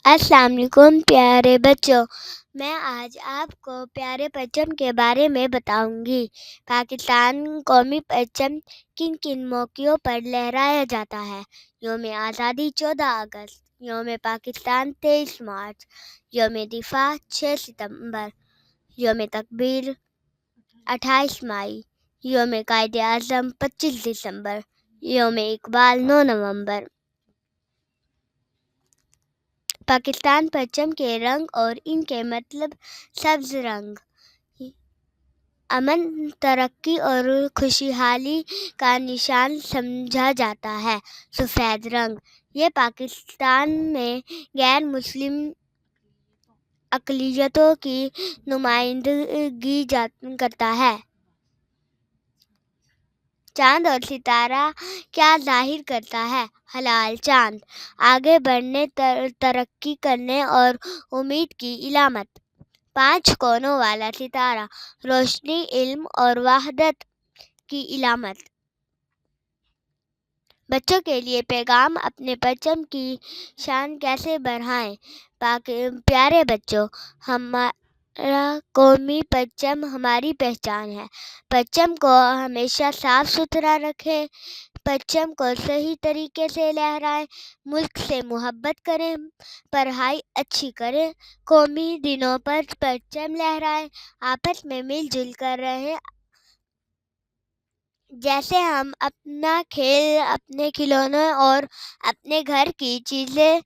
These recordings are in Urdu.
السلام علیکم پیارے بچوں، میں آج آپ کو پیارے پرچم کے بارے میں بتاؤں گی۔ پاکستان قومی پرچم کن کن موقعوں پر لہرایا جاتا ہے؟ یوم آزادی 14 اگست، یوم پاکستان 23 مارچ، یوم دفاع 6 ستمبر، یوم تکبیر 28 مئی، یوم قائد اعظم 25 دسمبر، یوم اقبال 9 نومبر۔ پاکستان پرچم کے رنگ اور ان کے مطلب: سبز رنگ امن، ترقی اور خوشحالی کا نشان سمجھا جاتا ہے۔ سفید رنگ یہ پاکستان میں غیر مسلم اقلیتوں کی نمائندگی کرتا ہے۔ چاند اور ستارہ کیا ظاہر کرتا ہے؟ ہلال چاند آگے بڑھنے، ترقی کرنے اور امید کی علامت۔ 5 کونوں والا ستارہ روشنی، علم اور وحدت کی علامت۔ بچوں کے لیے پیغام: اپنے پرچم کی شان کیسے بڑھائیں؟ پیارے بچوں، ہمارا قومی پرچم ہماری پہچان ہے۔ پرچم کو ہمیشہ صاف ستھرا رکھیں، پرچم کو صحیح طریقے سے لہرائیں، ملک سے محبت کریں، پڑھائی اچھی کریں، قومی دنوں پر پرچم لہرائیں، آپس میں مل جل کر رہیں۔ جیسے ہم اپنا کھیل، اپنے کھلونے اور اپنے گھر کی چیزیں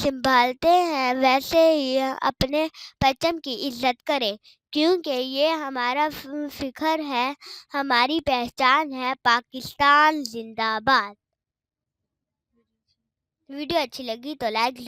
سنبھالتے ہیں، ویسے ہی اپنے پرچم کی عزت کریں، کیونکہ یہ ہمارا فخر ہے، ہماری پہچان ہے۔ پاکستان زندہ باد۔ ویڈیو اچھی لگی تو لائک ضرور